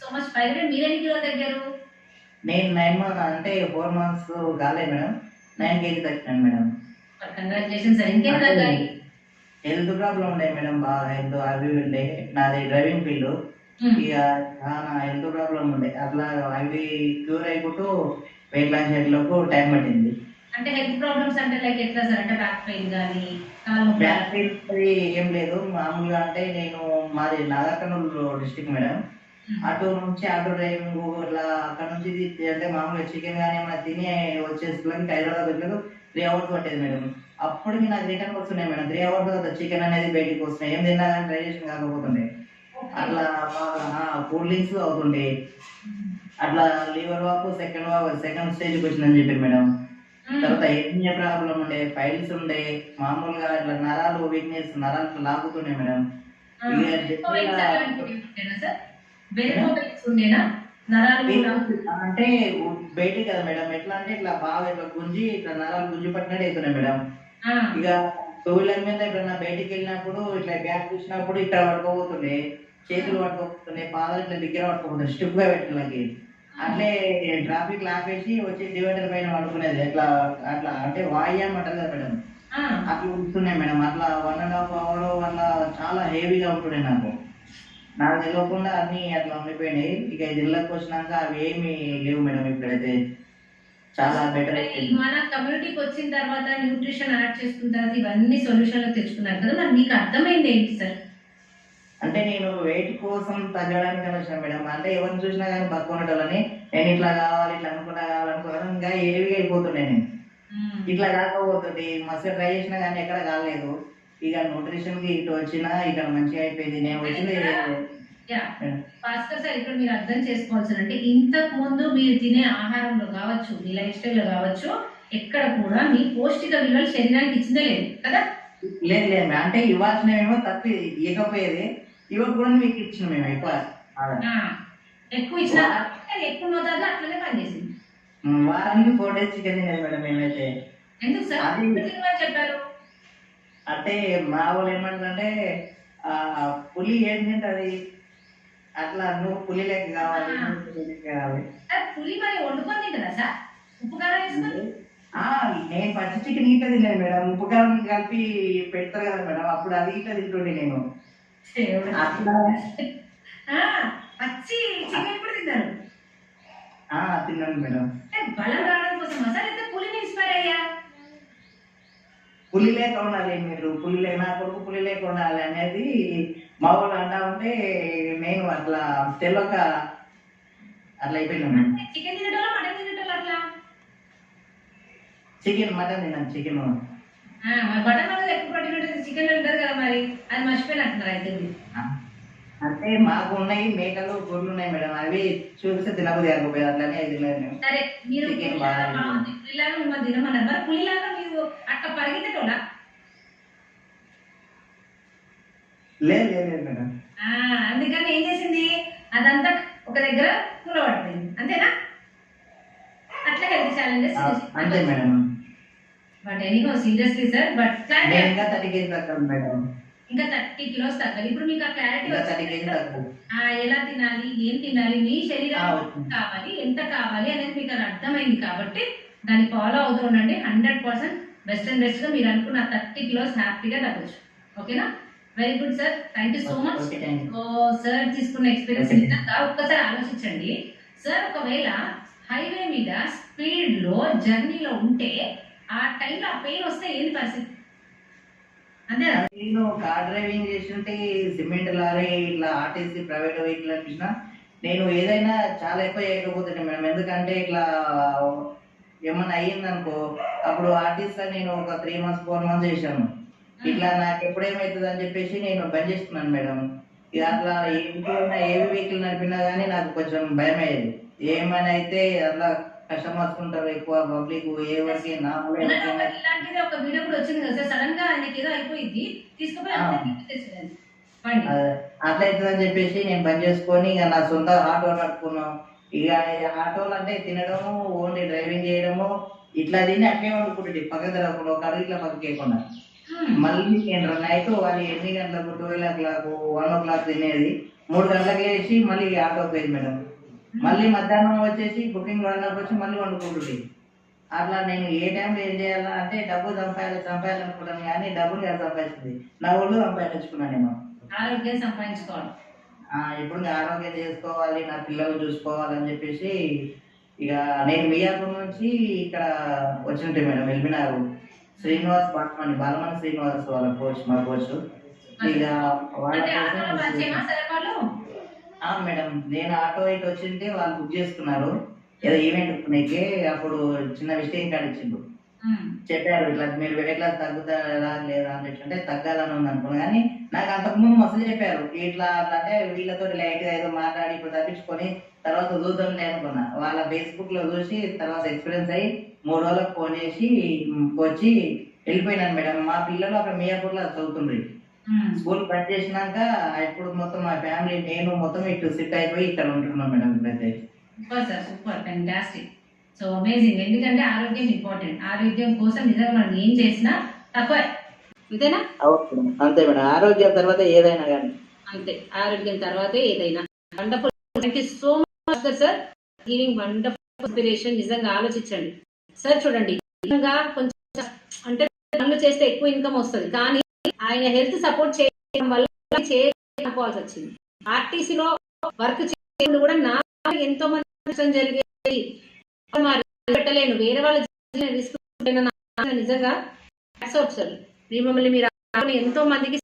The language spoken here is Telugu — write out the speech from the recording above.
So much. By the way మీరెన్ని కిలో తగ్గారు? నేను 9 మంత్స్ అంటే 4 మంత్స్ కాలేదు మేడం. 9 కేజీ తగ్గినాను మేడం. Congratulation sir. ఇంకేం అంటే తగ్గాయి? హెల్త్ ప్రాబ్లం ఉండే మేడం, బాగా హెల్త్ అవి ఉండే. నాది డ్రైవింగ్ ఫీల్డ్. ఇక చాలా హెల్త్ ప్రాబ్లం ఉండే, అట్లా అవి క్యూర్ అయిపోతూ వెయిట్ లాస్ చేయడంలో టైం పట్టింది. అంటే హెల్త్ ప్రాబ్లమ్స్ అంటే లైక్ ఎట్లా సార్? అంటే బ్యాక్ పెయిన్ కానీ కాళ్ళు బ్యాక్ పెయిన్ అది ఏం లేదు మామూలుగా. అంటే నేను మాది నాగర్ కర్నూలు డిస్టిక్ మేడం. అటు నుంచి ఆటో డ్రైవింగ్ ఇట్లా అక్కడ నుంచి అంటే మామూలుగా చికెన్ కానీ ఏమైనా తిని వచ్చేసరికి హైదరాబాద్ వచ్చేది 3 అవర్స్ పట్టేది మేడం. అప్పటికి నాకు రిటర్న్ వస్తున్నాయి మేడం. 3 అవర్స్ తర్వాత చికెన్ అనేది బయటికి వస్తున్నాయి. ఏం తిన్నా కానీ డైజెషన్ కాకపోతుండే. అట్లా కూల్ డ్రింక్స్ అవుతుండే. అట్లా లివర్ వాపు సెకండ్ స్టేజ్కి వచ్చిందని చెప్పారు మేడం. తర్వాత ఎర్నియా ప్రాబ్లం ఉండే, ఫైల్స్ ఉండే, మామూలుగా ఇట్లా నరాలు వీక్నెస్, నరాలు లాగుతుండే మేడం. అంటే బయటికి కదా మేడం, ఎట్లా అంటే ఇట్లా బాగా ఇట్లా గుంజి ఇట్లా నరాలు గుంజి పట్టినట్టు అవుతున్నాయి మేడం. ఇక 2 వీలర్ మీద ఎప్పుడన్నా బయటికి వెళ్ళినప్పుడు ఇట్లా బ్యాగ్ చూసినప్పుడు ఇక్కడ పట్టుకోబోతుండే, చేతులు పట్టుకోబోతుండే, పాదాలు ఇట్లా దగ్గర పట్టుకోబోతుండే, స్టిప్ గా పెట్టడానికి. అట్లే ట్రాఫిక్ ఆపేసి వచ్చి డివైడర్ పైన పడుకునేది. అట్లా అట్లా అంటే వాయామం అంటారు కదా మేడం, అట్లా ఉంటున్నాయి మేడం. అట్లా 1.5 అవర్ వల్ల చాలా హెవీగా ఉంటుండే నాకు. నాకు తెలియకుండా అన్ని అట్లా ఉండిపోయినాయి. ఇక జిల్లాకు వచ్చినాక అవి ఏమి లేవు మేడం. ఇప్పుడైతే చాలా బెటర్ అయిపోయింది. మన కమ్యూనిటీకి వచ్చిన తర్వాత న్యూట్రిషన్ యాడ్ చేసుకున్న తర్వాత ఇవన్నీ సొల్యూషన్లు తెచ్చుకున్నారు కదా, మరి మీకు అర్థమైంది ఏంటి సార్? అంటే నేను వెయిట్ కోసం తగ్గడానికి వచ్చాను మేడం. అంటే ఎవరిని చూసినా కానీ బతుకునేటోళ్ళని, నేను ఇట్లా కావాలి ఇట్లా కావాలనుకున్నాను. ఇంకా ఏవిగా అయిపోతుండే నేను. ఇట్లా కాకపోతుంది మస్తు ట్రై చేసినా కానీ ఎక్కడ కాలేదు. ఇక న్యూట్రిషన్ కి ఇటు వచ్చినా ఇక్కడ మంచిగా అయిపోయింది. నేను వచ్చింది భాస్కర్ సార్, ఇక్కడ మీరు అర్థం చేసుకోవాల్సిన అంటే ఇంతకు ముందు మీరు తినే ఆహారంలో కావచ్చు, మీ లైఫ్ స్టైల్ లో కావచ్చు, ఎక్కడ కూడా మీ పౌష్టిక విలువలు శరీరానికి ఇచ్చిందే లేదు కదా? లేదు లేదు, అంటే ఇవ్వాల్సినవేమో తప్పి ఇవ్వకపోయేది. ఇవ్వకుండా మీకు ఇచ్చిన మేము ఎక్కువ ఇచ్చిన ఎక్కువ మోతాదులో అట్లనే పనిచేసింది. వారానికి 4 days చికెన్ తినేది మేడం మేమైతే. ఎందుకు సార్ అది చెప్పారు? అంటే మా వాళ్ళు ఏమంటారంటే పులి ఏం తింటది, అట్లా నువ్వు పులి లెక్క కావాలి, పులి మరి వండుకొని తింటదా సార్? ఉప్పు కారం వేసుకొని? నేను పచ్చి చికెన్ ఇట్లా తినలేదు మేడం. ఉప్పు కారం కలిపి పెడతారు కదా మేడం, అప్పుడు అది ఇట్లా తింటుండే నేను. అట్లా పచ్చి చికెన్ కూడా తిన్నారు? తిన్నాను మేడం. బలం రావడం కోసమా సార్, అయితే పులిని ఇన్స్పైర్ అయ్యా? పులి లేక ఉండాలి మీరు, పులి లేక నా కొడుకు పులి లేక ఉండాలి అనేది మా వాళ్ళు అంటా ఉంటే నేను అట్లా తెలియక అట్లా అయిపోయినాను. చికెన్ తినటం మటన్ తినటం అట్లా? చికెన్ మటన్ తిన్నాను. చికెన్ మటన్ అనేది ఎక్కువ ప్రోటీన్ ఉంటుంది, చికెన్ ఉంటుంది కదా, మరి అది మర్చిపోయినట్టున్నారు అయితే. అంటే మాకు ఉన్నాయి మేకలు, గొర్రెలు ఉన్నాయి మేడం. అవి చూపిస్తే తినబుద్ధి కాకపోయేది, అట్లనే తినలేదు. సరే, మీరు పులిలాగా మిమ్మల్ని తినమన్నారు, మరి పులిలాగా మీరు అట్లా పరిగెత్తటోలా? లేదు లేదు మేడం. అందుకని ఏం చేసింది, అదంతా ఒక దగ్గర కూలబడిపోయింది, అంతేనా? అట్లా హెల్త్ ఛాలెంజెస్ అంతే madam. But anyhow seriously sir, but ఇంకా 30 kg తగ్గాలి మేడం. ఇంకా 30 kilos తగ్గాలి. ఇప్పుడు మీకు ఆ క్లారిటీ ఎలా తినాలి, ఏం తినాలి, మీ శరీరానికి కావాలి, ఎంత కావాలి అనేది మీకు అది అర్థమైంది కాబట్టి దాన్ని ఫాలో అవుతూ ఉండండి. 100% బెస్ట్ అండ్ బెస్ట్ గా మీరు అనుకున్న 30 kilos హ్యాపీగా తగ్గొచ్చు. ఓకేనా? Very good sir, thank you so much. Sir తీసుకున్న ఎక్స్పీరియన్స్ నిజంగా ఒక్కసారి ఆలోచించండి సార్. ఒకవేళ హైవే మీద స్పీడ్ లో జర్నీలో ఉంటే ఆ టైంలో ఆ పెయిన్ వస్తే ఏంటి పరిస్థితి? అంతే, నేను కార్ డ్రైవింగ్ చేస్తుంటే సిమెంట్ లారీ ఇట్లా ఆర్టీసీ ప్రైవేట్ వెహికల్ అనిపించిన నేను ఏదైనా చాలా ఎక్కువ చేయకపోతుండే మేడం. ఎందుకంటే ఇట్లా ఏమన్నా అయ్యింది అనుకో, అప్పుడు ఆర్టీసీ నేను ఒక 3 months 4 months చేశాను. ఇట్లా నాకు ఎప్పుడేమవుతుంది అని చెప్పేసి నేను బంద్ చేసుకున్నాను మేడం. ఇక అట్లా ఇంట్లో ఏవి వెహికల్ నడిపినా కానీ నాకు కొంచెం భయం అయ్యేది. ఏమైనా అయితే అట్లా కస్టమర్స్ ఉంటారు ఎక్కువ, పబ్లిక్ ఎవరికి ఇలాంటిది ఒక వీడియో కూడా వచ్చింది కదా సార్, సడన్ గా ఆయనకి ఏదో అయిపోయింది తీసుకుపోయి అట్లా అవుతుందని చెప్పేసి నేను బంద్ చేసుకొని ఇక నా సొంత ఆటో నడుపుకున్నాం. ఇక ఆటోలు అంటే తినడము, ఓన్లీ డ్రైవింగ్ చేయడము, ఇట్లా తిని అట్లే వండుకుంటుంది పక్క తిరగకుండా, ఒక అడుగు ఇట్లా పక్కకి వేయకుండా. మళ్ళీ నేను నైట్ వాళ్ళు 8 గంటలకు 12 o'clock 1 o'clock తినేది. 3 గంటలకు లేచి మళ్ళీ ఆటో పోయింది మేడం. మళ్ళీ మధ్యాహ్నం వచ్చేసి బుకింగ్ 1 వచ్చి మళ్ళీ వండుకుంటుంది. అట్లా నేను ఏ టైంలో ఏం చేయాలా అంటే డబ్బు సంపాదించాలనుకుంటాను కానీ డబ్బులు ఎలా సంపాదించింది నా ఊళ్ళో సంపాదించుకున్నాను నేను. ఆరోగ్యం సంపాదించుకోవాలి. ఇప్పుడు నేను ఆరోగ్యం చేసుకోవాలి, నా పిల్లలు చూసుకోవాలని చెప్పేసి ఇక నేను మియాపూర్ నుంచి ఇక్కడ వచ్చినట్టే మేడం. వెళ్ళినారు శ్రీనివాస్ బాలమణి శ్రీనివాస్ వాళ్ళ కోచ్, మా కోచ్. ఇక వాళ్ళ అంటే ఆటోలో పరిచయమా సార్ వాళ్ళు? మేడం నేను ఆటో ఇటు వచ్చింటే వాళ్ళు బుక్ చేసుకున్నారు ఏదో ఈవెంట్ నీకే. అప్పుడు చిన్న విషయం కార్డు ఇచ్చిండు, చెప్పారు ఇట్లా మీరు వెయిట్ లాస్ తగ్గుతారా లేదా అని చెప్పి తగ్గాలని ఉంది అనుకున్నా. కానీ నాకు అంతకుముందు మస్తు చెప్పారు ఇట్లా అట్లా అంటే వీళ్ళతో లైట్ గా ఏదో మాట్లాడి ఇప్పుడు తప్పించుకొని తర్వాత చూద్దాం అనుకున్నా. వాళ్ళ ఫేస్బుక్ లో చూసి తర్వాత ఎక్స్పీరియన్స్ అయ్యి 3 రోజులకు ఫోన్ చేసి వచ్చి వెళ్ళిపోయినాను మేడం. మా పిల్లలు అక్కడ మియాపూర్ లో చదువుతుండ్రి. స్కూల్ కట్ చేసినాక ఇప్పుడు మొత్తం మా ఫ్యామిలీ నేను మొత్తం ఇటు సిట్ అయిపోయి ఇక్కడ ఉంటున్నాం మేడం ఇప్పుడైతే. Super sir, super, fantastic, so amazing. ఎందుకంటే ఆరోగ్యం ఇంపార్టెంట్. ఆరోగ్యం కోసం నిజంగా మనం ఏం చేసినా తక్కువే, అంతేనా? అంతే మేడం, ఆరోగ్యం తర్వాత ఏదైనా కానీ అంతే, ఆరోగ్యం తర్వాతే ఏదైనా. Wonderful, thank you so much sir, giving wonderful inspiration. నిజంగా ఆలోచించండి సార్. చూడండి, నిజంగా కొంచెం అంటే పనులు చేస్తే ఎక్కువ ఇన్కమ్ వస్తుంది, కానీ ఆయన హెల్త్ సపోర్ట్ చేయడం వల్ల చేసుకోవాల్సి వచ్చింది. ఆర్టీసీలో వర్క్ చేయడం కూడా నాకు ఎంతో మంది నష్టం జరిగేది, పెట్టలేను, వేరే వాళ్ళ రిస్క్. నిజంగా సార్ మిమ్మల్ని మీరు ఎంతో మందికి